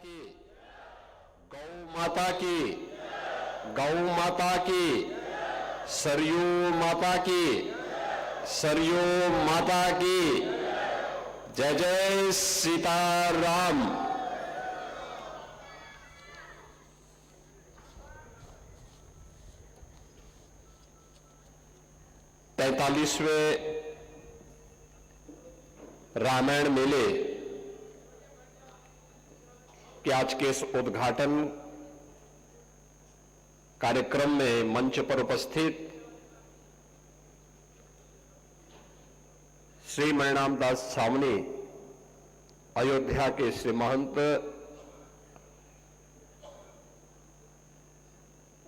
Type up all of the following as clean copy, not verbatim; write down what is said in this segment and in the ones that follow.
की, गौ माता की, गौ माता की, सरयू माता की, सरयू माता की। जय जय सीताराम। तैंतालीसवें रामायण मेले के आज के इस उद्घाटन कार्यक्रम में मंच पर उपस्थित श्री मणिराम दास छावनी, अयोध्या के श्री महंत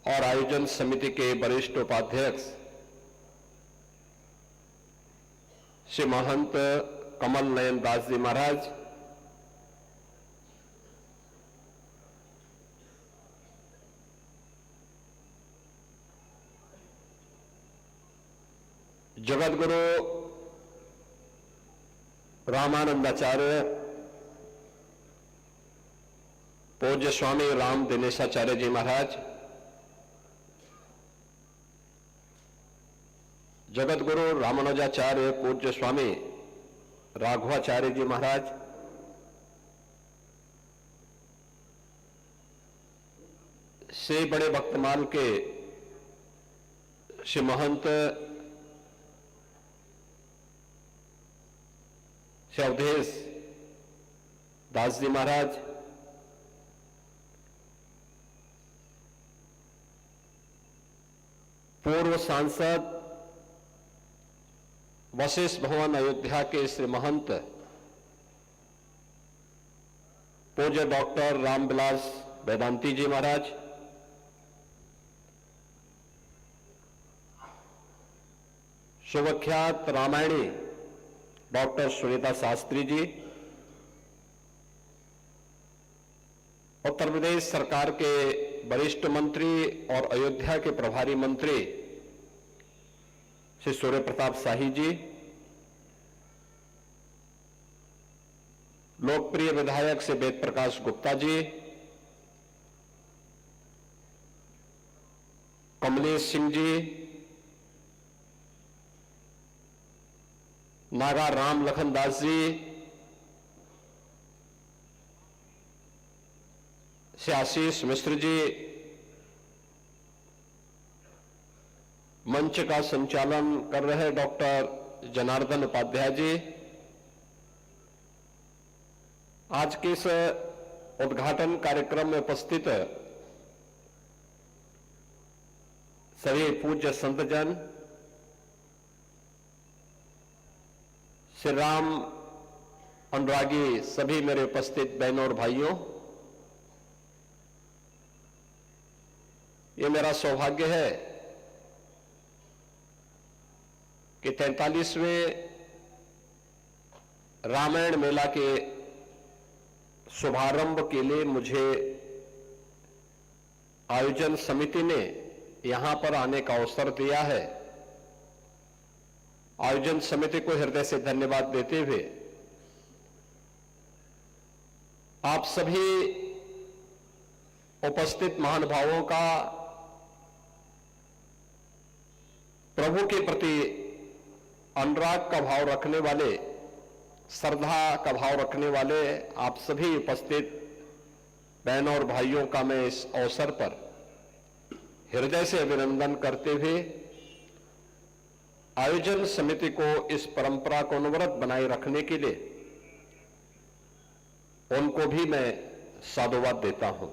और आयोजन समिति के वरिष्ठ उपाध्यक्ष श्री महंत कमल नयन दास जी महाराज, जगतगुरु रामानंदाचार्य पूज्य स्वामी राम दिनेशाचार्य जी महाराज, जगतगुरु रामानुजाचार्य पूज्य स्वामी राघवाचार्य जी महाराज, से बड़े भक्तमाल के श्री महंत श्री अवधेश दास जी महाराज, पूर्व सांसद वशिष्ठ भवन अयोध्या के श्री महंत पूज्य डॉक्टर रामविलास वेदांती जी महाराज, सुविख्यात रामायणी डॉक्टर सुनीता शास्त्री जी, उत्तर प्रदेश सरकार के वरिष्ठ मंत्री और अयोध्या के प्रभारी मंत्री श्री सूर्य प्रताप शाही जी, लोकप्रिय विधायक श्री वेद प्रकाश गुप्ता जी, कमलेश सिंह जी, नागा राम लखन दास जी, श्री आशीष मिश्र जी, मंच का संचालन कर रहे डॉक्टर जनार्दन उपाध्याय जी, आज के इस उद्घाटन कार्यक्रम में उपस्थित सभी पूज्य संतजन, श्री राम अनुरागी सभी मेरे उपस्थित बहनों और भाइयों, ये मेरा सौभाग्य है कि 43वें रामायण मेला के शुभारंभ के लिए मुझे आयोजन समिति ने यहां पर आने का अवसर दिया है। आयोजन समिति को हृदय से धन्यवाद देते हुए आप सभी उपस्थित महानुभावों का प्रभु के प्रति अनुराग का भाव रखने वाले, श्रद्धा का भाव रखने वाले आप सभी उपस्थित बहनों और भाइयों का मैं इस अवसर पर हृदय से अभिनंदन करते हुए आयोजन समिति को इस परंपरा को अनवरत बनाए रखने के लिए उनको भी मैं साधुवाद देता हूं।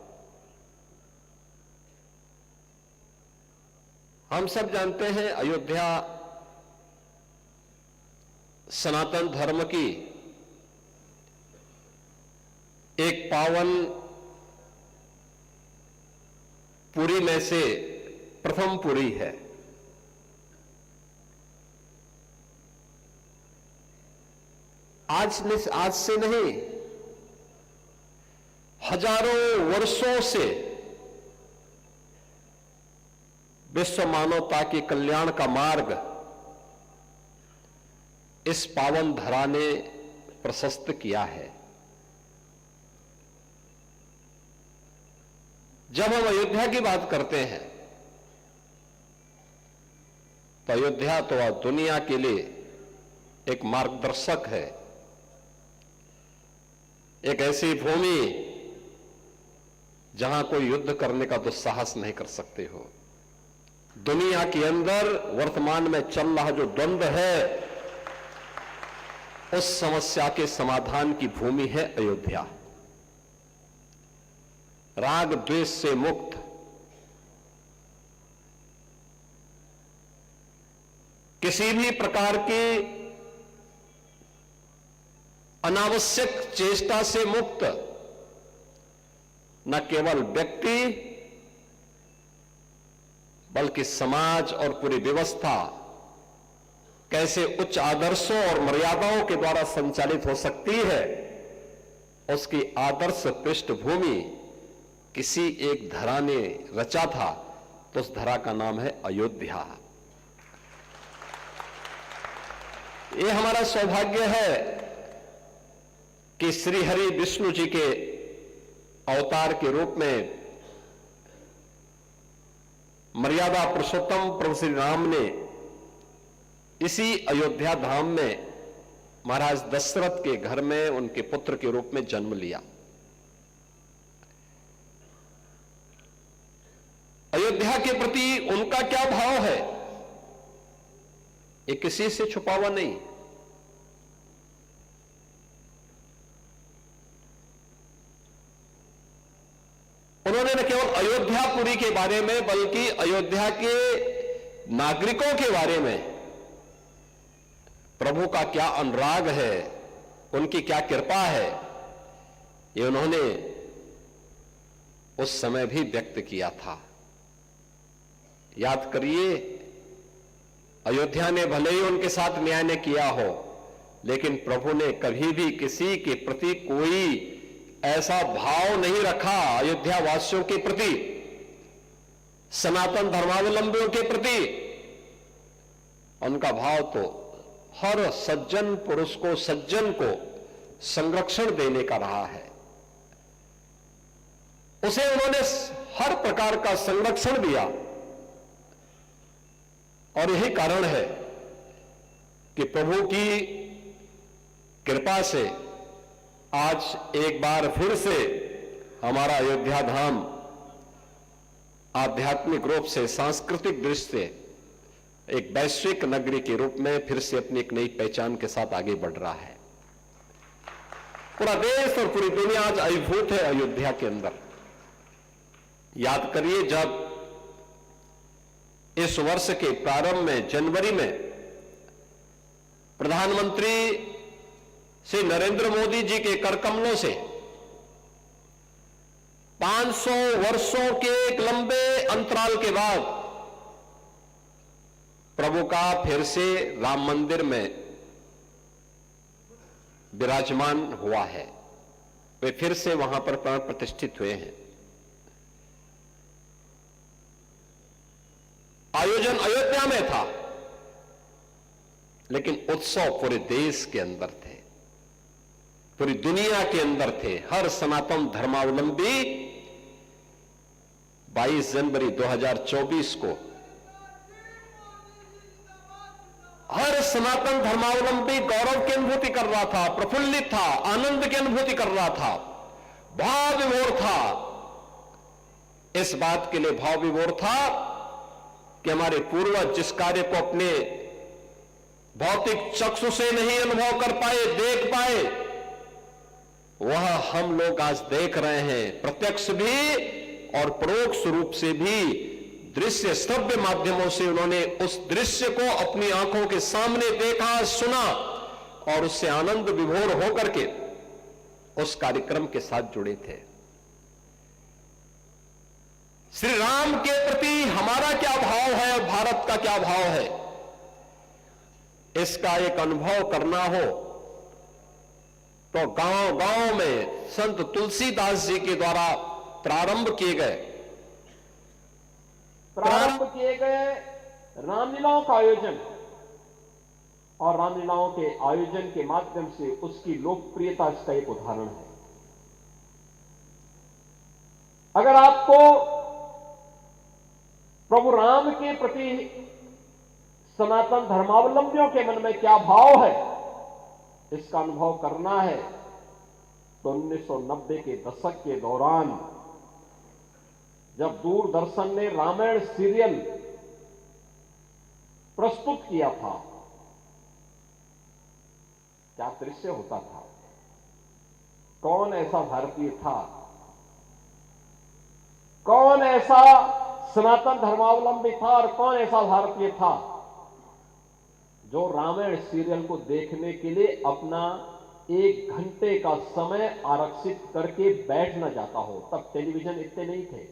हम सब जानते हैं अयोध्या सनातन धर्म की एक पावन पुरी में से प्रथम पुरी है। आज से नहीं, हजारों वर्षों से विश्व मानवता के कल्याण का मार्ग इस पावन धरा ने प्रशस्त किया है। जब हम अयोध्या की बात करते हैं तो अयोध्या तो दुनिया के लिए एक मार्गदर्शक है, एक ऐसी भूमि जहां कोई युद्ध करने का दुस्साहस नहीं कर सकते हो। दुनिया के अंदर वर्तमान में चल रहा जो द्वंद्व है, उस समस्या के समाधान की भूमि है अयोध्या। राग द्वेष से मुक्त, किसी भी प्रकार की अनावश्यक चेष्टा से मुक्त, न केवल व्यक्ति बल्कि समाज और पूरी व्यवस्था कैसे उच्च आदर्शों और मर्यादाओं के द्वारा संचालित हो सकती है, उसकी आदर्श पृष्ठभूमि किसी एक धरा ने रचा था, तो उस धरा का नाम है अयोध्या। ये हमारा सौभाग्य है कि श्री हरि विष्णु जी के अवतार के रूप में मर्यादा पुरुषोत्तम प्रभु श्री राम ने इसी अयोध्या धाम में महाराज दशरथ के घर में उनके पुत्र के रूप में जन्म लिया। अयोध्या के प्रति उनका क्या भाव है, ये किसी से छुपा हुआ नहीं। उन्होंने न केवल अयोध्यापुरी के बारे में बल्कि अयोध्या के नागरिकों के बारे में प्रभु का क्या अनुराग है, उनकी क्या कृपा है, ये उन्होंने उस समय भी व्यक्त किया था। याद करिए, अयोध्या ने भले ही उनके साथ न्याय ने किया हो, लेकिन प्रभु ने कभी भी किसी के प्रति कोई ऐसा भाव नहीं रखा। अयोध्या वासियों के प्रति, सनातन धर्मावलंबियों के प्रति उनका भाव तो हर सज्जन पुरुष को, सज्जन को संरक्षण देने का रहा है। उसे उन्होंने हर प्रकार का संरक्षण दिया, और यही कारण है कि प्रभु की कृपा से आज एक बार फिर से हमारा अयोध्या धाम आध्यात्मिक रूप से, सांस्कृतिक दृष्टि से एक वैश्विक नगरी के रूप में फिर से अपनी एक नई पहचान के साथ आगे बढ़ रहा है। पूरा देश और पूरी दुनिया आज अभिभूत है अयोध्या के अंदर। याद करिए, जब इस वर्ष के प्रारंभ में जनवरी में प्रधानमंत्री श्री नरेंद्र मोदी जी के करकमलों से 500 वर्षों के एक लंबे अंतराल के बाद प्रभु का फिर से राम मंदिर में विराजमान हुआ है। वे फिर से वहां पर प्राण प्रतिष्ठित हुए हैं। आयोजन अयोध्या में था, लेकिन उत्सव पूरे देश के अंदर थे, पूरी दुनिया के अंदर थे। हर सनातन धर्मावलंबी 22 जनवरी 2024 को, हर सनातन धर्मावलंबी गौरव की अनुभूति कर रहा था, प्रफुल्लित था, आनंद की अनुभूति कर रहा था, भाव विभोर था। इस बात के लिए भाव विभोर था कि हमारे पूर्वज जिस कार्य को अपने भौतिक चक्षु से नहीं अनुभव कर पाए, देख पाए, वह हम लोग आज देख रहे हैं, प्रत्यक्ष भी और परोक्ष रूप से भी। दृश्य श्रव्य माध्यमों से उन्होंने उस दृश्य को अपनी आंखों के सामने देखा, सुना, और उससे आनंद विभोर होकर के उस कार्यक्रम के साथ जुड़े थे। श्री राम के प्रति हमारा क्या भाव है और भारत का क्या भाव है, इसका एक अनुभव करना हो तो गांव गांव में संत तुलसीदास जी के द्वारा प्रारंभ किए गए रामलीलाओं का आयोजन, और रामलीलाओं के आयोजन के माध्यम से उसकी लोकप्रियता इसका एक उदाहरण है। अगर आपको प्रभु राम के प्रति सनातन धर्मावलंबियों के मन में क्या भाव है, इसका अनुभव करना है तो 1990 के दशक के दौरान जब दूरदर्शन ने रामायण सीरियल प्रस्तुत किया था, क्या दृश्य होता था। कौन ऐसा भारतीय था, कौन ऐसा सनातन धर्मावलंबी था और कौन ऐसा भारतीय था जो रामायण सीरियल को देखने के लिए अपना 1 घंटे का समय आरक्षित करके बैठ न जाता हो। तब टेलीविजन इतने नहीं थे,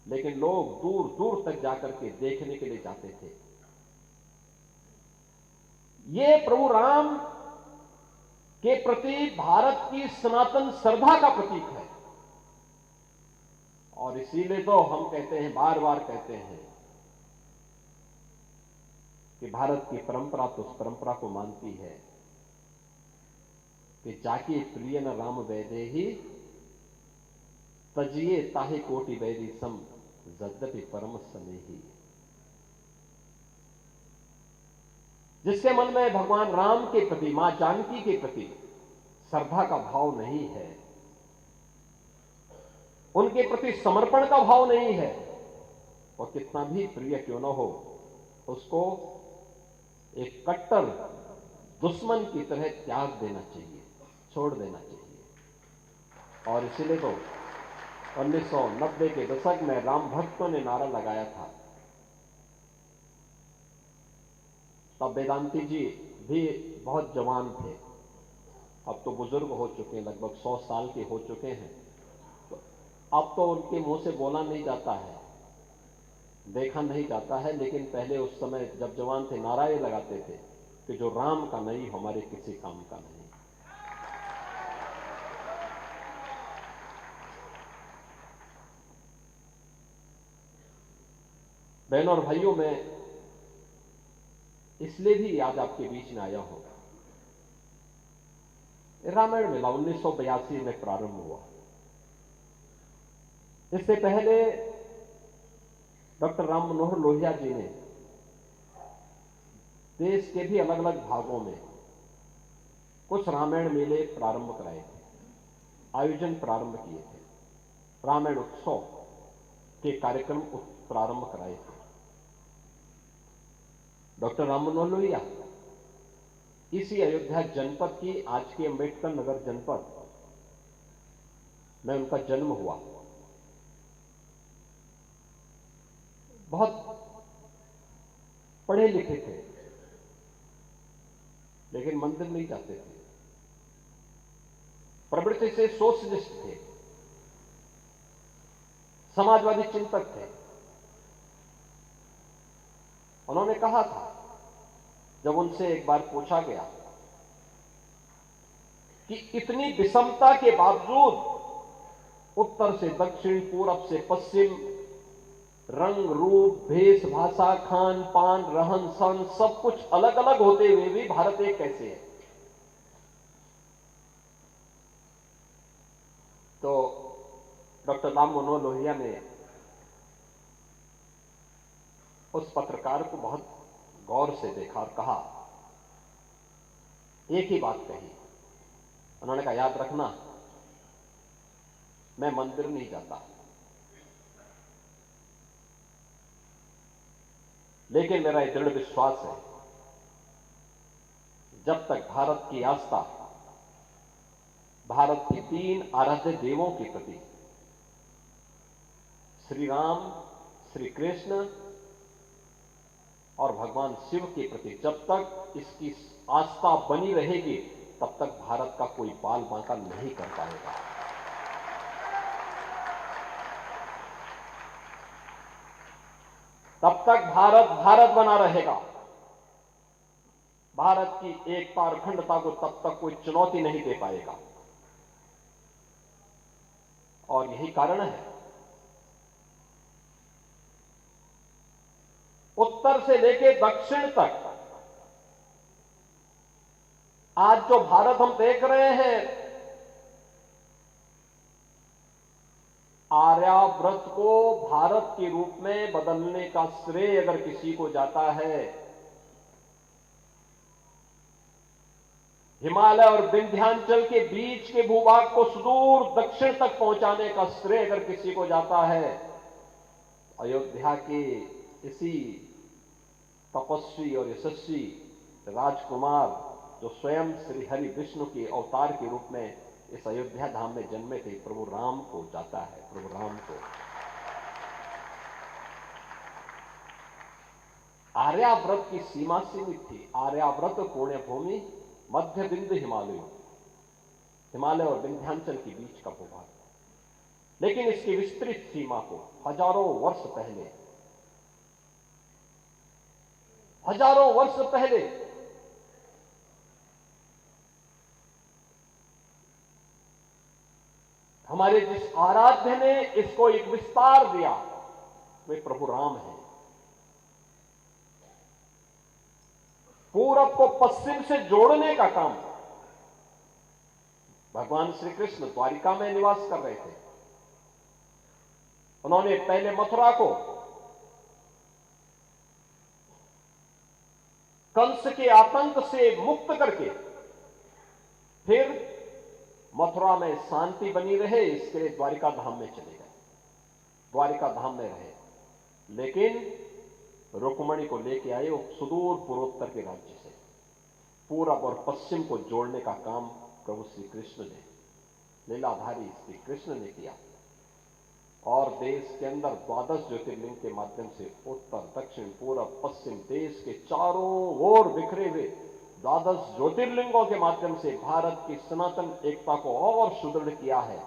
लेकिन लोग दूर दूर तक जाकर के देखने के लिए जाते थे। ये प्रभु राम के प्रति भारत की सनातन श्रद्धा का प्रतीक है। और इसीलिए तो हम कहते हैं, बार बार कहते हैं कि भारत की परंपरा तो उस परंपरा को मानती है कि जाके प्रिय न राम वैदेही तजिए ताहे कोटि वैरी सम यद्यपि परम स्नेही। जिसके मन में भगवान राम के प्रति, मां जानकी के प्रति श्रद्धा का भाव नहीं है, उनके प्रति समर्पण का भाव नहीं है, और कितना भी प्रिय क्यों न हो, उसको एक कट्टर दुश्मन की तरह त्याग देना चाहिए, छोड़ देना चाहिए। और इसीलिए तो 1990 के दशक में राम भक्तों ने नारा लगाया था। तब वेदांती जी भी बहुत जवान थे, अब तो बुजुर्ग हो चुके हैं, लगभग 100 साल के हो चुके हैं। तो अब तो उनके मुंह से बोला नहीं जाता है, देखा नहीं जाता है, लेकिन पहले उस समय जब जवान थे नारे लगाते थे कि जो राम का नहीं हमारे किसी काम का नहीं। बहनों और भाइयों, मैं इसलिए भी आज आपके बीच में आया हूं। रामायण मेला 1982 में प्रारंभ हुआ। इससे पहले डॉक्टर राम मनोहर लोहिया जी ने देश के भी अलग अलग भागों में कुछ रामायण मेले प्रारंभ कराए थे, आयोजन प्रारंभ किए थे, रामायण उत्सव के कार्यक्रम प्रारंभ कराए थे। डॉक्टर राम मनोहर लोहिया इसी अयोध्या जनपद की, आज के अंबेडकर नगर जनपद में उनका जन्म हुआ। बहुत पढ़े लिखे थे, लेकिन मंदिर नहीं जाते थे, प्रवृत्ति से सोशलिस्ट थे, समाजवादी चिंतक थे। उन्होंने कहा था, जब उनसे एक बार पूछा गया कि इतनी विषमता के बावजूद उत्तर से दक्षिण, पूरब से पश्चिम, रंग रूप, भेष भाषा, खान पान, रहन सहन सब कुछ अलग अलग होते हुए भी भारत एक कैसे है। तो डॉक्टर राम मनोहर लोहिया ने उस पत्रकार को बहुत गौर से देखा और कहा, एक ही बात कही। उन्होंने कहा, याद रखना, मैं मंदिर नहीं जाता, लेकिन मेरा यह दृढ़ विश्वास है, जब तक भारत की आस्था भारत के 3 आराध्य देवों के प्रति, श्री राम, श्री कृष्ण और भगवान शिव के प्रति, जब तक इसकी आस्था बनी रहेगी, तब तक भारत का कोई बाल बांका नहीं कर पाएगा। तब तक भारत भारत बना रहेगा। भारत की एकता और अखंडता को तब तक कोई चुनौती नहीं दे पाएगा। और यही कारण है, उत्तर से लेकर दक्षिण तक आज जो भारत हम देख रहे हैं, आर्याव्रत को भारत के रूप में बदलने का श्रेय अगर किसी को जाता है, हिमालय और विंध्याचल के बीच के भूभाग को सुदूर दक्षिण तक पहुंचाने का श्रेय अगर किसी को जाता है, अयोध्या के इसी तपस्वी और यशस्वी राजकुमार जो स्वयं श्री हरि विष्णु के अवतार के रूप में इस अयोध्या धाम में जन्मे थे, प्रभु राम को जाता है। प्रभु राम को आर्याव्रत की सीमा सीमित थी। आर्याव्रत पुण्य भूमि मध्य बिंदु हिमालय और विंध्याचल के बीच का भूभाग, लेकिन इसकी विस्तृत सीमा को हजारों वर्ष पहले हमारे जिस आराध्य ने इसको एक विस्तार दिया, वे प्रभु राम हैं। पूरब को पश्चिम से जोड़ने का काम भगवान श्री कृष्ण द्वारिका में निवास कर रहे थे। उन्होंने पहले मथुरा को कंस के आतंक से मुक्त करके फिर मथुरा में शांति बनी रहे, इसके लिए द्वारिका धाम में चले गए। द्वारिका धाम में रहे, लेकिन रुक्मणी को लेके आए वो सुदूर पूर्वोत्तर के राज्य से। पूरब और पश्चिम को जोड़ने का काम प्रभु श्री कृष्ण ने, लीलाधारी श्री कृष्ण ने किया, और देश के अंदर 12 ज्योतिर्लिंग के माध्यम से उत्तर दक्षिण पूरब पश्चिम देश के चारों ओर बिखरे हुए 12 ज्योतिर्लिंगों के माध्यम से भारत की सनातन एकता को और सुदृढ़ किया है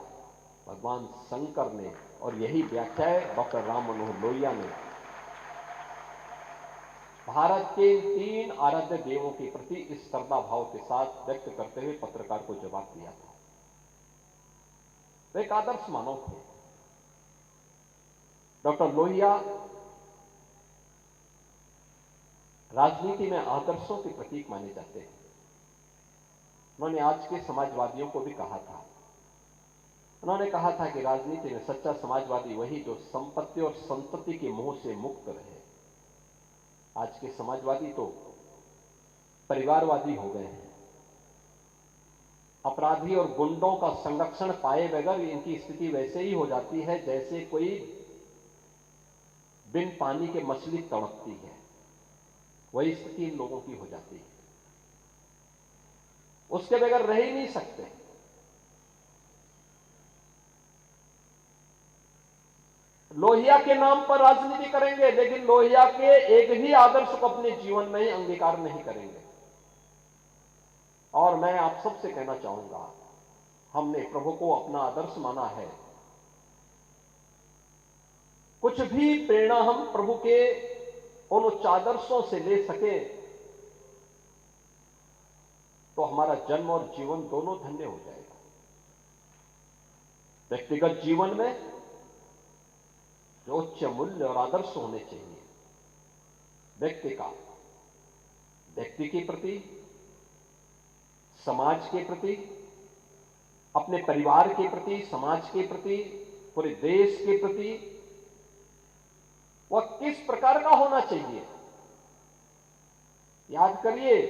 भगवान शंकर ने। और यही व्याख्या डॉक्टर राम मनोहर लोहिया ने भारत के 3 आराध्य देवों के प्रति इस श्रद्धा भाव के साथ व्यक्त करते हुए पत्रकार को जवाब दिया था। वे एक आदर्श मानव थे। डॉक्टर लोहिया राजनीति में आदर्शों के प्रतीक माने जाते हैं। उन्होंने आज के समाजवादियों को भी कहा था, उन्होंने कहा था कि राजनीति में सच्चा समाजवादी वही जो संपत्ति और संतति के मोह से मुक्त रहे। आज के समाजवादी तो परिवारवादी हो गए हैं। अपराधी और गुंडों का संरक्षण पाए बगैर इनकी स्थिति वैसे ही हो जाती है जैसे कोई बिन पानी के मछली तड़पती है, वही स्थिति इन लोगों की हो जाती है। उसके बगैर रह ही नहीं सकते। लोहिया के नाम पर राजनीति करेंगे, लेकिन लोहिया के एक ही आदर्श को अपने जीवन में ही अंगीकार नहीं करेंगे। और मैं आप सबसे कहना चाहूंगा, हमने प्रभु को अपना आदर्श माना है। कुछ भी प्रेरणा हम प्रभु के उन उच्च आदर्शों से ले सके तो हमारा जन्म और जीवन दोनों धन्य हो जाएगा। व्यक्तिगत जीवन में जो उच्च मूल्य और आदर्श होने चाहिए, व्यक्ति के प्रति, समाज के प्रति, अपने परिवार के प्रति, समाज के प्रति, पूरे देश के प्रति, वह किस प्रकार का होना चाहिए। याद करिए,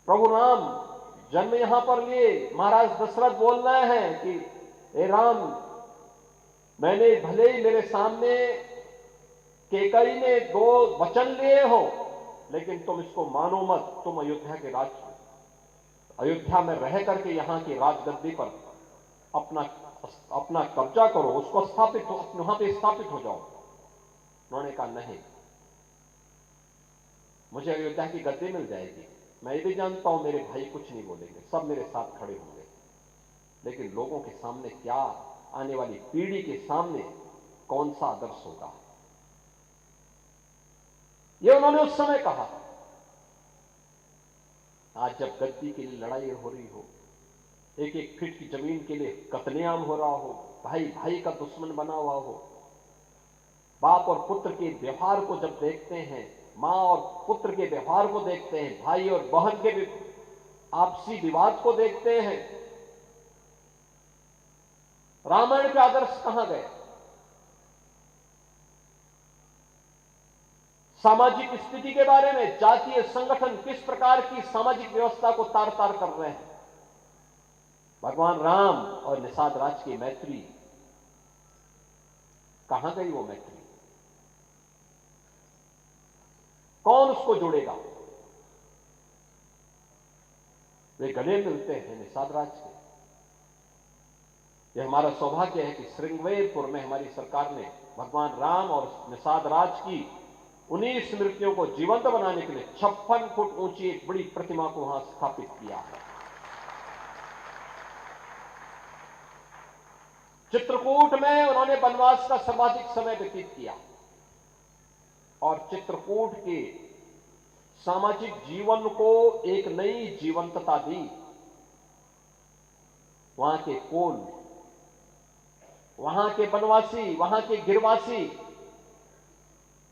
प्रभु राम जन्म यहां पर लिए, महाराज दशरथ बोल रहे हैं कि हे राम, मैंने भले ही मेरे सामने केकई ने 2 वचन लिए हो, लेकिन तुम इसको मानो मत। तुम अयोध्या में रह करके यहां की राजगद्दी पर अपना कब्जा करो, उसको वहां पे स्थापित हो जाओ। उन्होंने कहा नहीं, मुझे अयोध्या की गद्दी मिल जाएगी। मैं ये भी जानता हूं मेरे भाई कुछ नहीं बोलेंगे, सब मेरे साथ खड़े होंगे, लेकिन लोगों के सामने क्या, आने वाली पीढ़ी के सामने कौन सा आदर्श होगा, यह उन्होंने उस समय कहा। आज जब गद्दी के लिए लड़ाई हो रही हो, एक एक फीट की जमीन के लिए कत्लेआम हो रहा हो, भाई भाई का दुश्मन बना हुआ हो, बाप और पुत्र के व्यवहार को जब देखते हैं, मां और पुत्र के व्यवहार को देखते हैं, भाई और बहन के आपसी विवाद को देखते हैं, रामायण के आदर्श कहां गए? सामाजिक स्थिति के बारे में जातीय संगठन किस प्रकार की सामाजिक व्यवस्था को तार तार कर रहे हैं। भगवान राम और निषाद राज की मैत्री, कहां गई वो मैत्री? कौन उसको जोड़ेगा? वे गले मिलते हैं निषाद राज के। यह हमारा सौभाग्य है कि श्रृंगवेरपुर में हमारी सरकार ने भगवान राम और निषाद राज की उन्हीं स्मृतियों को जीवंत बनाने के लिए 56 फुट ऊंची एक बड़ी प्रतिमा को वहां स्थापित किया है। चित्रकूट में उन्होंने वनवास का सर्वाधिक समय व्यतीत किया और चित्रकूट के सामाजिक जीवन को एक नई जीवंतता दी। वहां के कोल, वहां के वनवासी, वहां के गिरवासी,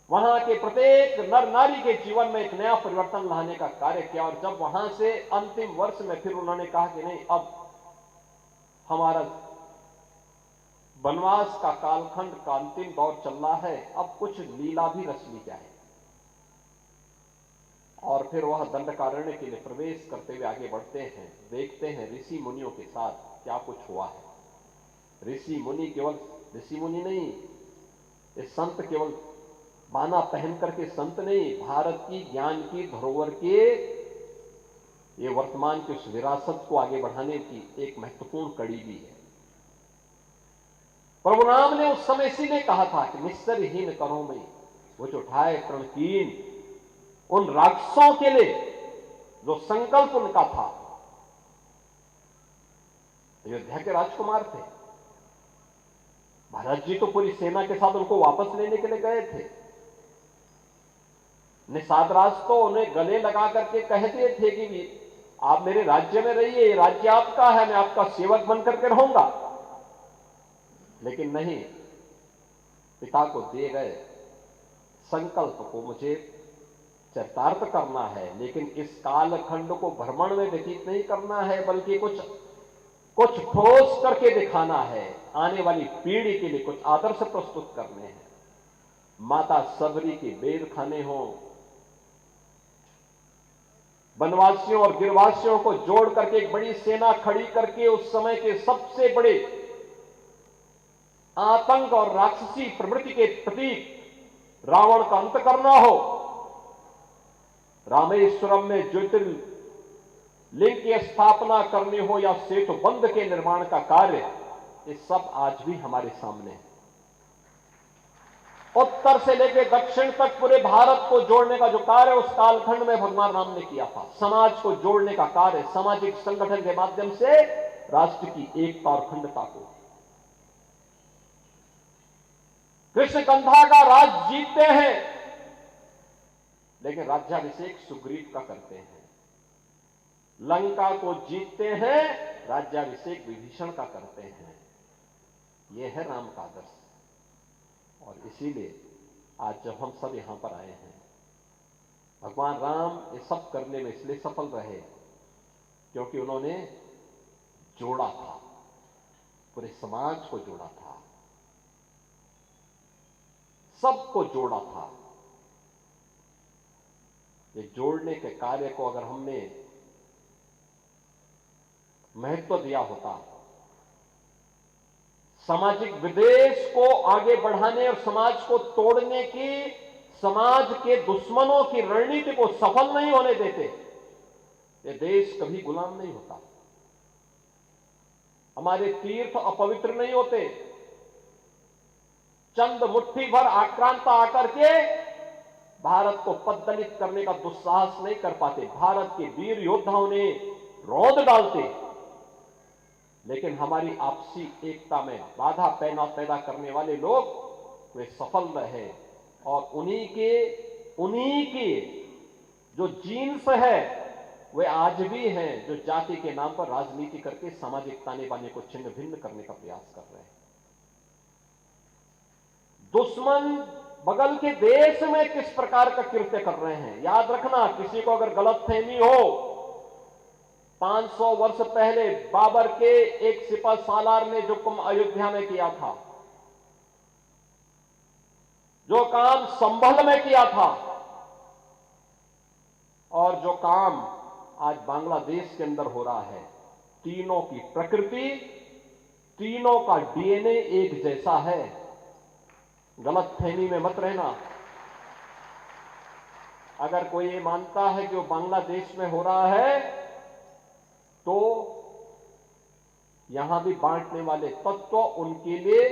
वहां के प्रत्येक नर नारी के जीवन में एक नया परिवर्तन लाने का कार्य किया। और जब वहां से अंतिम वर्ष में फिर उन्होंने कहा कि नहीं, अब हमारा वनवास का कालखंड का अंतिम दौर चल रहा है, अब कुछ लीला भी रच ली जाए। और फिर वह दंडकारण्य के लिए प्रवेश करते हुए आगे बढ़ते हैं, देखते हैं ऋषि मुनियों के साथ क्या कुछ हुआ है। ऋषि मुनि केवल ऋषि मुनि नहीं, ये संत केवल बाना पहन करके संत नहीं, भारत की ज्ञान की धरोहर के ये वर्तमान की उस विरासत को आगे बढ़ाने की एक महत्वपूर्ण कड़ी भी है। प्रभु राम ने उस समय इसीलिए कहा था कि निस्सरहीन करो में वो जो उठाए प्रणकीन, उन राक्षसों के लिए जो संकल्प उनका था। अयोध्या के राजकुमार थे, भरत जी तो पूरी सेना के साथ उनको वापस लेने के लिए गए थे। निषाद राज तो उन्हें गले लगा करके कहते थे कि भी आप मेरे राज्य में रहिए, ये राज्य आपका है, मैं आपका सेवक बन करके रहूंगा। लेकिन नहीं, पिता को दिए गए संकल्प को मुझे चरितार्थ करना है, लेकिन इस कालखंड को भ्रमण में व्यतीत नहीं करना है, बल्कि कुछ ठोस करके दिखाना है। आने वाली पीढ़ी के लिए कुछ आदर्श प्रस्तुत करने हैं। माता सबरी के बेर खाने हो, वनवासियों और गिरवासियों को जोड़ करके एक बड़ी सेना खड़ी करके उस समय के सबसे बड़े आतंक और राक्षसी प्रवृत्ति के प्रतीक रावण का अंत करना हो, रामेश्वरम में ज्योतिर्लिंग की स्थापना करनी हो या सेतु बंध के निर्माण का कार्य, ये सब आज भी हमारे सामने है। उत्तर से लेकर दक्षिण तक पूरे भारत को जोड़ने का जो कार्य उस कालखंड में भगवान राम ने किया था। समाज को जोड़ने का कार्य, सामाजिक संगठन के माध्यम से राष्ट्र की एकता और अखंडता को। कृष्ण कंधा का राज जीतते हैं, लेकिन राज्याभिषेक सुग्रीव का करते हैं। लंका को जीतते हैं, राज्याभिषेक विभीषण का करते हैं। यह है राम का आदर्श। और इसीलिए आज जब हम सब यहां पर आए हैं, भगवान राम ये सब करने में इसलिए सफल रहे क्योंकि उन्होंने जोड़ा था, पूरे समाज को जोड़ा था, सबको जोड़ा था। ये जोड़ने के कार्य को अगर हमने महत्व दिया होता, सामाजिक विदेश को आगे बढ़ाने और समाज को तोड़ने की, समाज के दुश्मनों की रणनीति को सफल नहीं होने देते, ये देश कभी गुलाम नहीं होता। हमारे तीर्थ अपवित्र नहीं होते। चंद मुट्ठी भर आक्रांता आकर के भारत को पद्दलित करने का दुस्साहस नहीं कर पाते। भारत के वीर योद्धाओं ने रौंद डालते, लेकिन हमारी आपसी एकता में बाधा पैदा करने वाले लोग वे सफल रहे। और उन्हीं के जो जीन्स है वे आज भी हैं, जो जाति के नाम पर राजनीति करके सामाजिक ताने बाने को छिन्न भिन्न करने का प्रयास कर रहे हैं। दुश्मन बगल के देश में किस प्रकार का कृत्य कर रहे हैं, याद रखना। किसी को अगर गलतफहमी हो 500 वर्ष पहले बाबर के एक सिपह सालार ने जो काम अयोध्या में किया था, जो काम संभल में किया था, और जो काम आज बांग्लादेश के अंदर हो रहा है, तीनों की प्रकृति, तीनों का डीएनए एक जैसा है। गलतफहमी में मत रहना। अगर कोई ये मानता है कि वो बांग्लादेश में हो रहा है, तो यहां भी बांटने वाले तत्व उनके लिए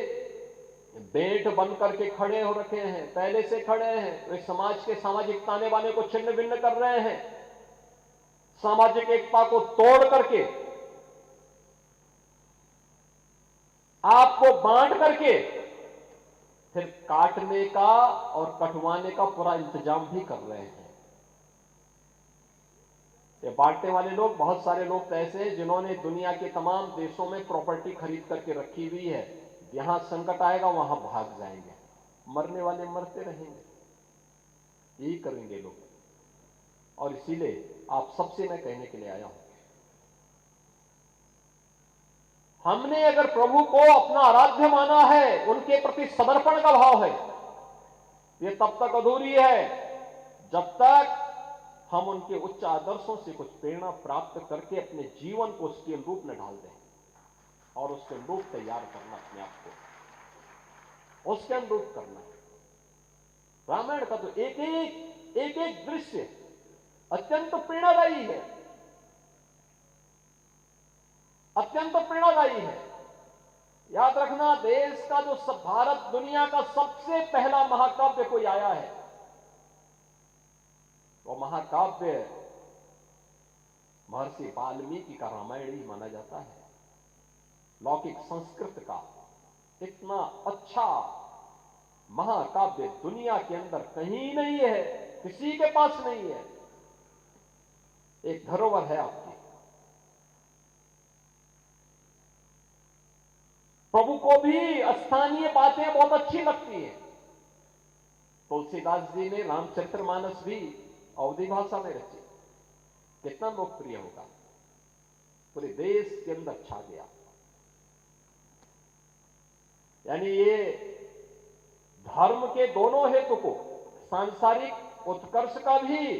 बेंट बन करके खड़े हो रखे हैं, पहले से खड़े हैं। वे समाज के सामाजिक ताने बाने को छिन्न भिन्न कर रहे हैं, सामाजिक एकता को तोड़ करके, आपको बांट करके फिर काटने का और कटवाने का पूरा इंतजाम भी कर रहे हैं। ये बांटने वाले लोग, बहुत सारे लोग तो ऐसे हैं जिन्होंने दुनिया के तमाम देशों में प्रॉपर्टी खरीद करके रखी हुई है। यहां संकट आएगा वहां भाग जाएंगे, मरने वाले मरते रहेंगे, यही करेंगे लोग। और इसीलिए आप सबसे मैं कहने के लिए आया हूं, हमने अगर प्रभु को अपना आराध्य माना है, उनके प्रति समर्पण का भाव है, ये तब तक अधूरी है जब तक हम उनके उच्च आदर्शों से कुछ प्रेरणा प्राप्त करके अपने जीवन को उसके अनुरूप में ढाल दें, और उसके अनुरूप तैयार करना, अपने आप को उसके अनुरूप करना। रामायण का तो एक एक दृश्य अत्यंत प्रेरणादायी है, अत्यंत प्रेरणादायी है। याद रखना, देश का जो भारत दुनिया का सबसे पहला महाकाव्य कोई आया है, वो महाकाव्य महर्षि वाल्मीकि का रामायण ही माना जाता है। लौकिक संस्कृत का इतना अच्छा महाकाव्य दुनिया के अंदर कहीं नहीं है, किसी के पास नहीं है। एक धरोहर है आपकी। प्रभु को भी स्थानीय बातें बहुत अच्छी लगती हैं। तुलसीदास जी ने रामचरितमानस भी अवधी भाषा में रची, कितना लोकप्रिय होगा, पूरे देश के अंदर छा गया। यानी ये धर्म के दोनों हेतु को, सांसारिक उत्कर्ष का भी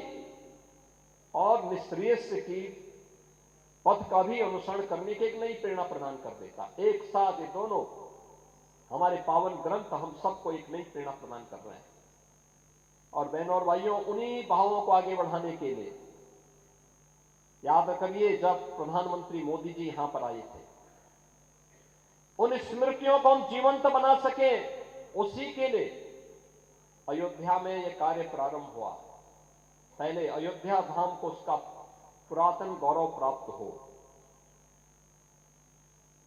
और निष्क्रिय की पथ का भी अनुसरण करने की एक नई प्रेरणा प्रदान कर देता। एक साथ ये दोनों हमारे पावन ग्रंथ हम सबको एक नई प्रेरणा प्रदान कर रहे हैं। और बहनों और भाइयों, उन्हीं भावों को आगे बढ़ाने के लिए याद करिए, जब प्रधानमंत्री मोदी जी यहां पर आए थे, उन स्मृतियों को हम जीवंत बना सके, उसी के लिए अयोध्या में यह कार्य प्रारंभ हुआ। पहले अयोध्या धाम को उसका पुरातन गौरव प्राप्त हो।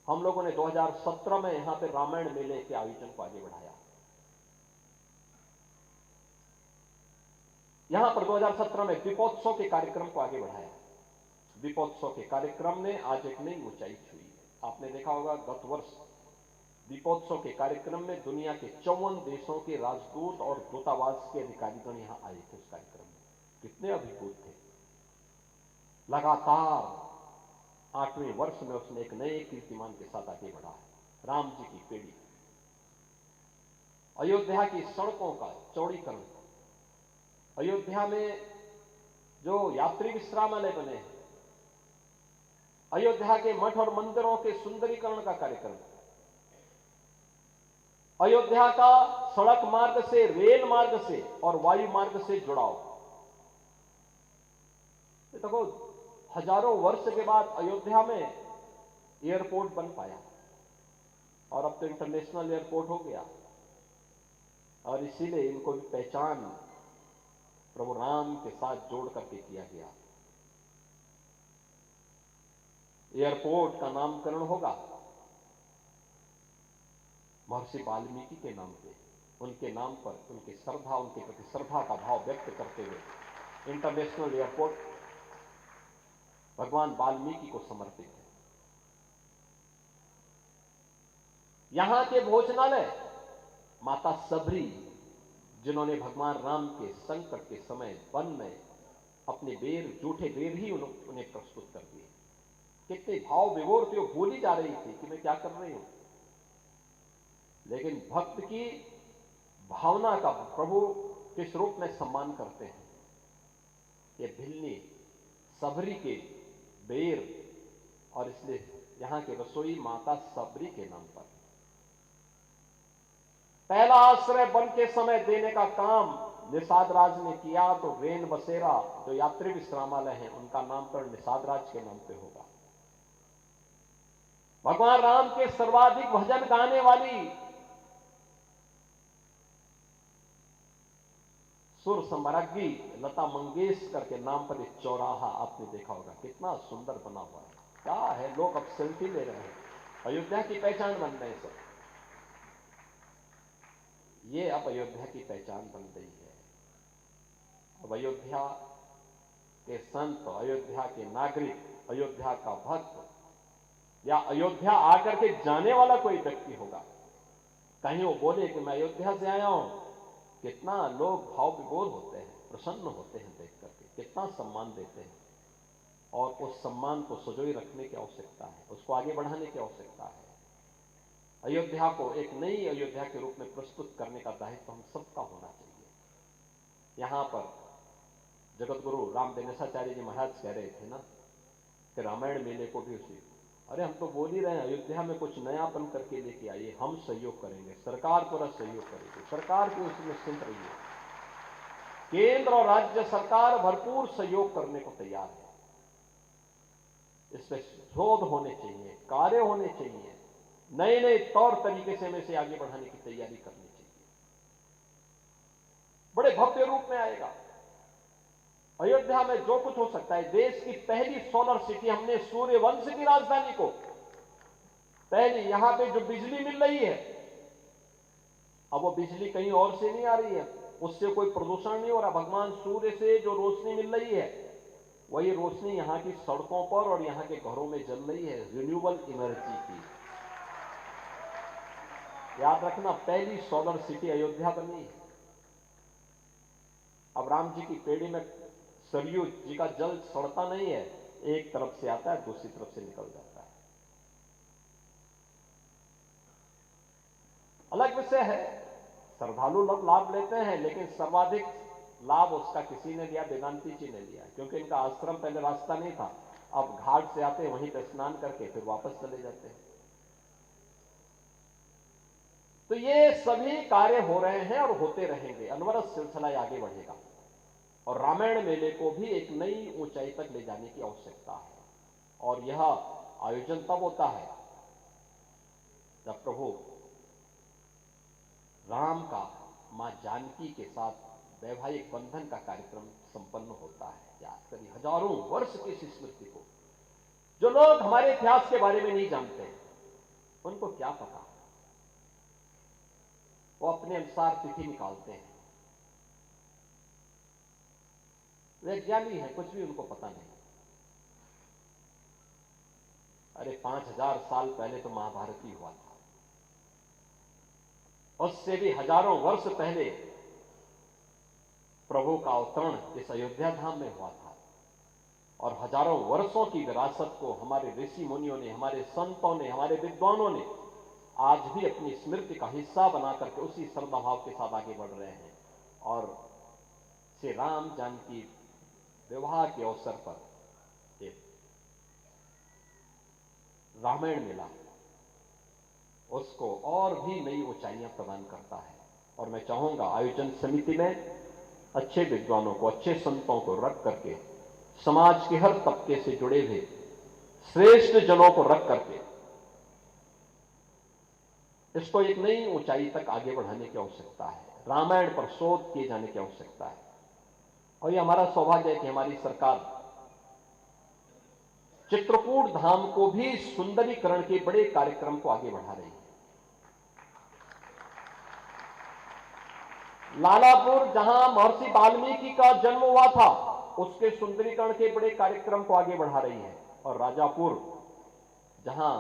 हम लोगों ने 2017 में यहां पे रामायण मेले के आयोजन को आगे बढ़ाया। यहां पर 2017 में दीपोत्सव के कार्यक्रम को आगे बढ़ाया। दीपोत्सव के कार्यक्रम ने आज एक नई ऊंचाई छुई है। आपने देखा होगा, गत वर्ष दीपोत्सव के कार्यक्रम में दुनिया के 54 देशों के राजदूत और दूतावास के अधिकारीगण यहां आए थे। उस कार्यक्रम में कितने अभिभूत थे। लगातार 8वें वर्ष में उसने एक नए कीर्तिमान के साथ आगे बढ़ा है। राम जी की पीढ़ी, अयोध्या की सड़कों का चौड़ीकरण, अयोध्या में जो यात्री विश्रामालय बने हैं, अयोध्या के मठ और मंदिरों के सुंदरीकरण का कार्यक्रम, अयोध्या का सड़क मार्ग से, रेल मार्ग से और वायु मार्ग से जुड़ाव। देखो, हजारों वर्ष के बाद अयोध्या में एयरपोर्ट बन पाया, और अब तो इंटरनेशनल एयरपोर्ट हो गया। और इसीलिए इनको भी पहचान प्रभु राम के साथ जोड़ करके किया गया। एयरपोर्ट का नामकरण होगा महर्षि वाल्मीकि के नाम पे, उनके नाम पर, उनकी श्रद्धा, उनके प्रति श्रद्धा का भाव व्यक्त करते हुए इंटरनेशनल एयरपोर्ट भगवान वाल्मीकि को समर्पित है। यहां के भोजनालय माता सबरी, जिन्होंने भगवान राम के संकट के समय वन में अपने बेर, जूठे बेर ही उन्हें प्रस्तुत कर दिए, कितने भाव विभोर थे, वो भूल ही जा रही थी कि मैं क्या कर रही हूं। लेकिन भक्त की भावना का प्रभु किस रूप में सम्मान करते हैं। ये भिल्ली सबरी के बेर, और इसलिए यहां की रसोई माता सबरी के नाम पर। पहला आश्रय वन के समय देने का काम निषाद राज ने किया, तो रेन बसेरा जो यात्री विश्रामालय है उनका नामकरण निषाद राज के नाम पे होगा। भगवान राम के सर्वाधिक भजन गाने वाली सुर सम्राज्ञी लता मंगेशकर के नाम पर एक चौराहा आपने देखा होगा, कितना सुंदर बना हुआ है। क्या है, लोग अब सेल्फी ले रहे हैं, अयोध्या की पहचान बन रहे हैं सब। ये अब अयोध्या की पहचान बन गई है। अब अयोध्या के संत, अयोध्या के नागरिक, अयोध्या का भक्त या अयोध्या आकर के जाने वाला कोई व्यक्ति होगा, कहीं वो बोले कि मैं अयोध्या से आया हूं, कितना लोग भाव विभोर होते हैं, प्रसन्न होते हैं देख करके, कितना सम्मान देते हैं। और उस सम्मान को सजोई रखने की आवश्यकता है, उसको आगे बढ़ाने की आवश्यकता है। अयोध्या को एक नई अयोध्या के रूप में प्रस्तुत करने का दायित्व हम सबका होना चाहिए। यहां पर जगत गुरु राम दिनेशाचार्य जी महाराज कह रहे थे ना कि रामायण मेले को भी उसी, अरे हम तो बोल ही रहे हैं अयोध्या में कुछ नयापन करके लेके आइए, हम सहयोग करेंगे, सरकार पूरा सहयोग करेगी, सरकार की उसमें निश्चिंत रहिए। केंद्र और राज्य सरकार भरपूर सहयोग करने को तैयार है। इसमें शोध होने चाहिए, कार्य होने चाहिए, नए नए तौर तरीके से हमें इसे आगे बढ़ाने की तैयारी करनी चाहिए। बड़े भव्य रूप में आएगा अयोध्या में, जो कुछ हो सकता है। देश की पहली सोलर सिटी, हमने सूर्यवंश की राजधानी को पहली, यहां पे जो बिजली मिल रही है, अब वो बिजली कहीं और से नहीं आ रही है, उससे कोई प्रदूषण नहीं हो रहा। भगवान सूर्य से जो रोशनी मिल रही है, वही रोशनी यहां की सड़कों पर और यहां के घरों में जल रही है, रिन्यूएबल एनर्जी की। याद रखना, पहली सोलर सिटी अयोध्या बनी है। अब राम जी की पेड़ी में सरयू जी का जल सड़ता नहीं है, एक तरफ से आता है, दूसरी तरफ से निकल जाता है। अलग विषय है, श्रद्धालु लोग लाभ लेते हैं, लेकिन सर्वाधिक लाभ उसका किसी ने लिया, वेदांती जी ने लिया, क्योंकि इनका आश्रम पहले रास्ता नहीं था। अब घाट से आते, वहीं पर स्नान करके फिर वापस चले जाते हैं। तो ये सभी कार्य हो रहे हैं और होते रहेंगे, अनवरत सिलसिला आगे बढ़ेगा। और रामायण मेले को भी एक नई ऊंचाई तक ले जाने की आवश्यकता है। और यह आयोजन तब होता है जब प्रभु राम का मां जानकी के साथ वैवाहिक बंधन का कार्यक्रम संपन्न होता है। याद करिए, हजारों वर्ष की इस स्मृति को जो लोग हमारे इतिहास के बारे में नहीं जानते, उनको क्या पता, वो अपने अनुसार तिथि निकालते हैं। वे ज्ञानी हैं, कुछ भी उनको पता नहीं। अरे 5000 साल पहले तो महाभारत ही हुआ था, उससे भी हजारों वर्ष पहले प्रभु का अवतरण इस अयोध्या धाम में हुआ था। और हजारों वर्षों की विरासत को हमारे ऋषि मुनियों ने, हमारे संतों ने, हमारे विद्वानों ने आज भी अपनी स्मृति का हिस्सा बना करके उसी श्रद्धा भाव के साथ आगे बढ़ रहे हैं। और श्री राम जानकी विवाह के अवसर पर एक रामायण मेला उसको और भी नई ऊंचाइयां प्रदान करता है। और मैं चाहूंगा आयोजन समिति में अच्छे विद्वानों को, अच्छे संतों को रख करके, समाज के हर तबके से जुड़े हुए श्रेष्ठ जनों को रख करके इसको एक नई ऊंचाई तक आगे बढ़ाने की आवश्यकता है। रामायण पर शोध किए जाने की आवश्यकता है। और यह हमारा सौभाग्य है कि हमारी सरकार चित्रकूट धाम को भी सुंदरीकरण के बड़े कार्यक्रम को आगे बढ़ा रही है। लालापुर, जहां महर्षि वाल्मीकि का जन्म हुआ था, उसके सुंदरीकरण के बड़े कार्यक्रम को आगे बढ़ा रही है। और राजापुर, जहां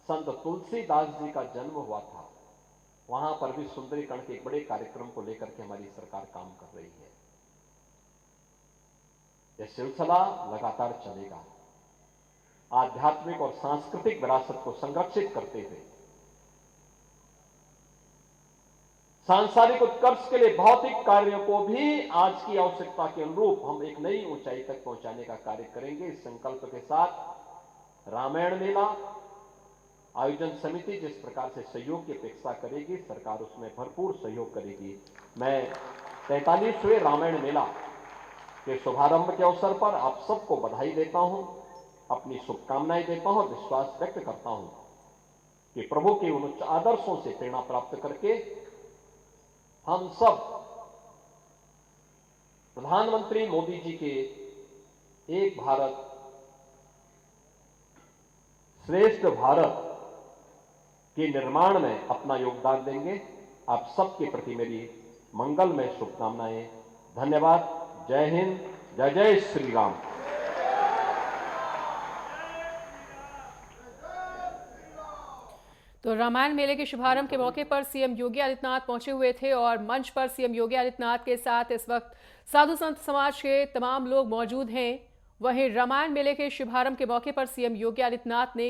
संत तुलसीदास जी का जन्म हुआ था, वहां पर भी सुंदरीकरण के बड़े कार्यक्रम को लेकर के हमारी सरकार काम कर रही है। यह सिलसिला लगातार चलेगा। आध्यात्मिक और सांस्कृतिक विरासत को संरक्षित करते हुए सांसारिक उत्कर्ष के लिए भौतिक कार्यों को भी आज की आवश्यकता के अनुरूप हम एक नई ऊंचाई तक पहुंचाने का कार्य करेंगे। इस संकल्प के साथ रामायण मेला आयोजन समिति जिस प्रकार से सहयोग की अपेक्षा करेगी, सरकार उसमें भरपूर सहयोग करेगी। मैं 43वें रामायण मेला के शुभारंभ के अवसर पर आप सबको बधाई देता हूं, अपनी शुभकामनाएं देता हूं और विश्वास व्यक्त करता हूं कि प्रभु के उन उच्च आदर्शों से प्रेरणा प्राप्त करके हम सब प्रधानमंत्री मोदी जी के एक भारत श्रेष्ठ भारत के निर्माण में अपना योगदान देंगे। आप सबके प्रति मेरी मंगलमय शुभकामनाएं। धन्यवाद। जय हिंद, जय जय श्री राम। तो रामायण मेले के शुभारंभ के मौके पर सीएम योगी आदित्यनाथ पहुंचे हुए थे और मंच पर सीएम योगी आदित्यनाथ के साथ इस वक्त साधु संत समाज के तमाम लोग मौजूद हैं। वहीं रामायण मेले के शुभारंभ के मौके पर सीएम योगी आदित्यनाथ ने